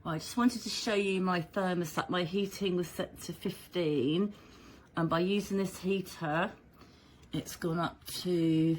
I just wanted to show you my thermostat. My heating was set to 15, and by using this heater, it's gone up to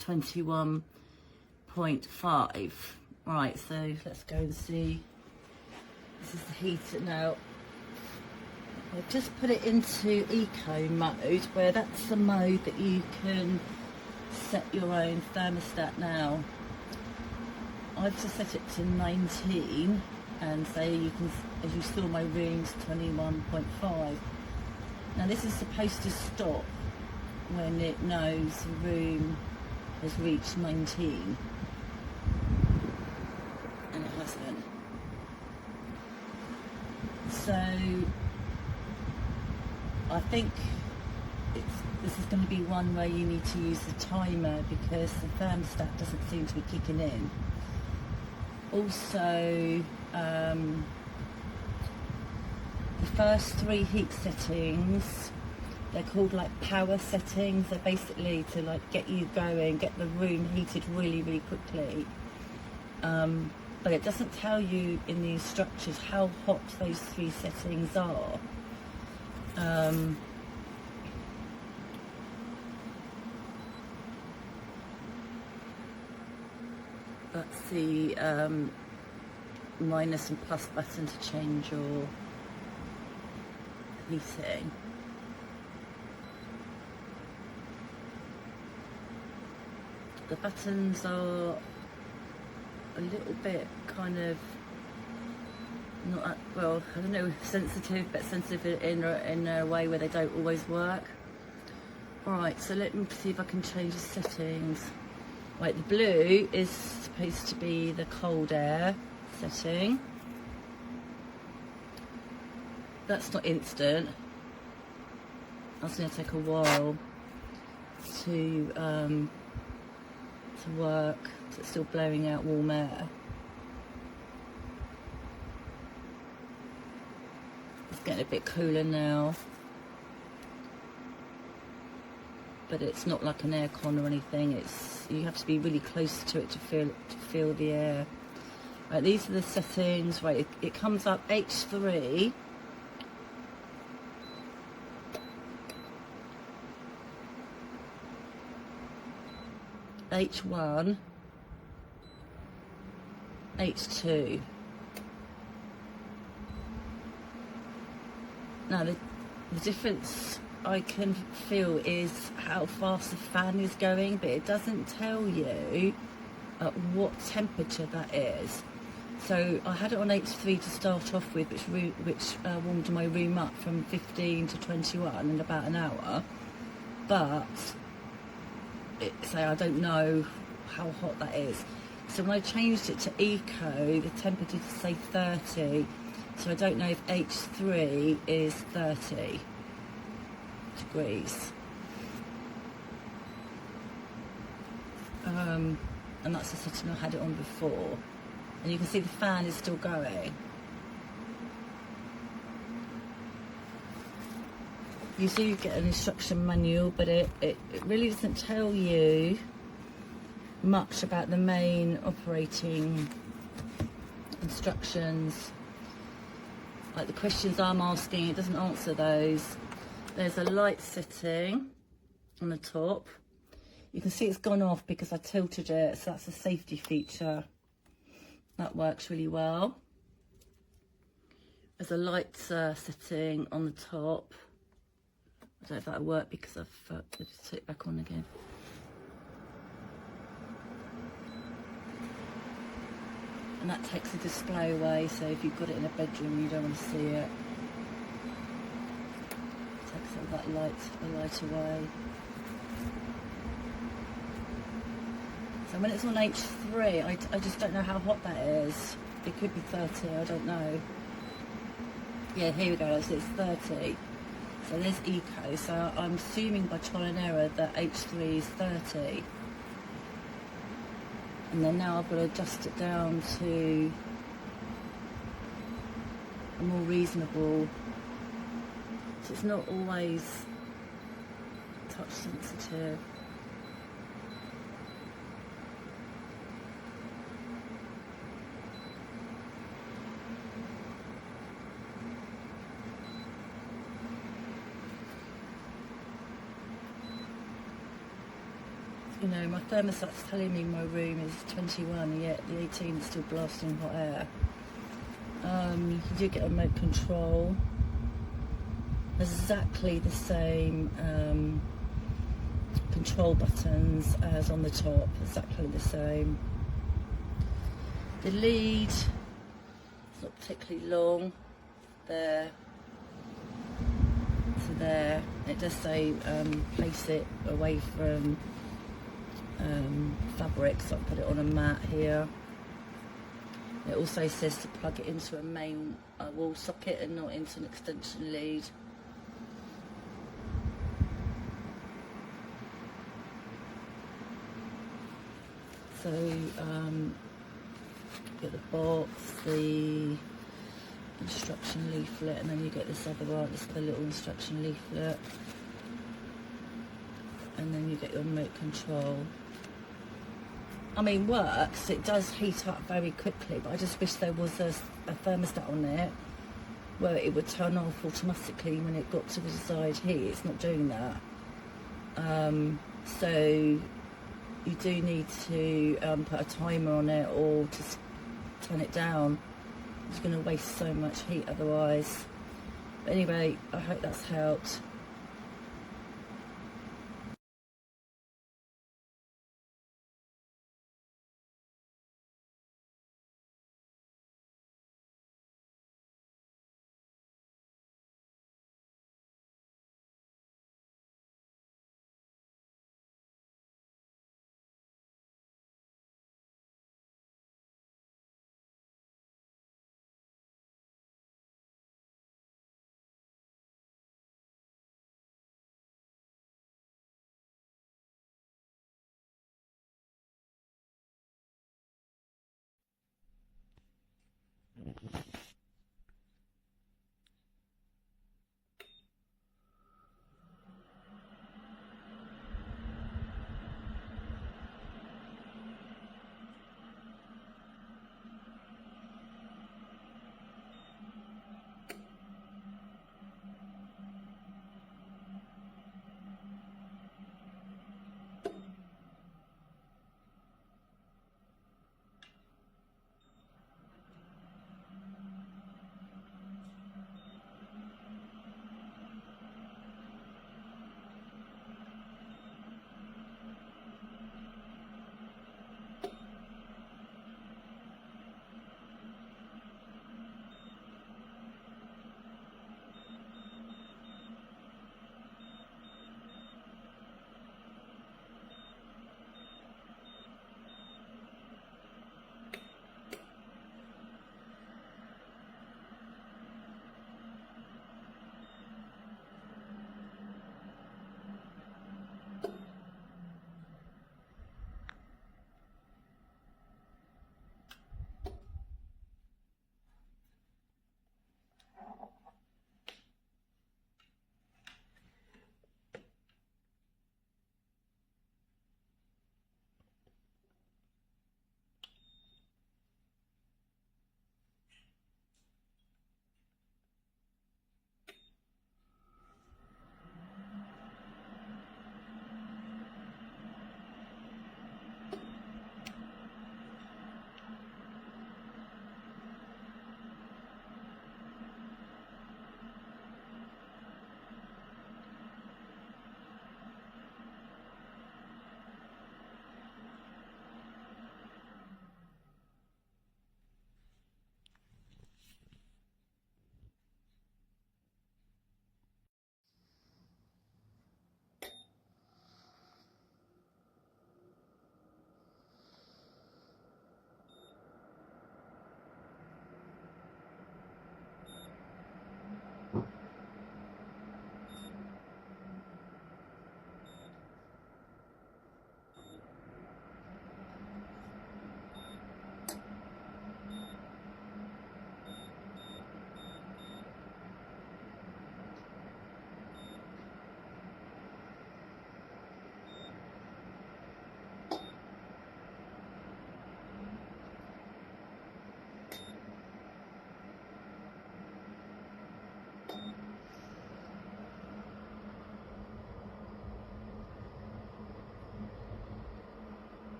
21.5. Right, so let's go and see. This is the heater now. I've just put it into eco mode, where that's the mode that you can set your own thermostat now. I've just set it to 19, and say you can, as you saw, my room's 21.5. Now this is supposed to stop when it knows the room has reached 19, and it hasn't. So I think this is going to be one where you need to use the timer, because the thermostat doesn't seem to be kicking in. Also, the first 3 heat settings, they're called like power settings. They're basically to like get you going, get the room heated really, really quickly. But it doesn't tell you in the instructions how hot those 3 settings are. That's the minus and plus button to change your heating. The buttons are a little bit kind of not, well, I don't know, sensitive, but sensitive in a way where they don't always work. Alright, so let me see if I can change the settings. Right, the blue is supposed to be the cold air setting. That's not instant. That's going to take a while to work. So it's still blowing out warm air. It's getting a bit cooler now, but it's not like an aircon or anything. You have to be really close to it to feel the air. Right, these are the settings. Right, it comes up H3. H1, H2. Now the difference I can feel is how fast the fan is going, but it doesn't tell you at what temperature that is. So I had it on H3 to start off with, which warmed my room up from 15 to 21 in about an hour, but I don't know how hot that is. So when I changed it to eco, the temperature to say 30, so I don't know if H3 is 30 degrees. And that's the setting I had it on before. And you can see the fan is still going. You do get an instruction manual, but it really doesn't tell you much about the main operating instructions. Like the questions I'm asking, it doesn't answer those. There's a light setting on the top. You can see it's gone off because I tilted it, so that's a safety feature. That works really well. There's a light setting on the top. I don't know if that'll work because I've just put it back on again. And that takes the display away, so if you've got it in a bedroom you don't want to see it. Takes all that the light away. So when it's on H3, I just don't know how hot that is. It could be 30, I don't know. Yeah, here we go, so it's 30. So there's eco, so I'm assuming by trial and error that H3 is 30. And then now I've got to adjust it down to a more reasonable, so it's not always touch sensitive. you know, my thermostat's telling me my room is 21, yet the 18 is still blasting hot air. You do get a remote control. Exactly the same control buttons as on the top, exactly the same. The lead, it's not particularly long, there to there. It does say place it away from fabric, so I put it on a mat here. It also says to plug it into a main wall socket and not into an extension lead. So get the box, the instruction leaflet, and then you get this other one, this little instruction leaflet, and then you get your remote control. I mean, works, it does heat up very quickly, but I just wish there was a thermostat on it where it would turn off automatically when it got to the desired heat. It's not doing that. So you do need to put a timer on it or just turn it down. It's going to waste so much heat otherwise. But anyway, I hope that's helped.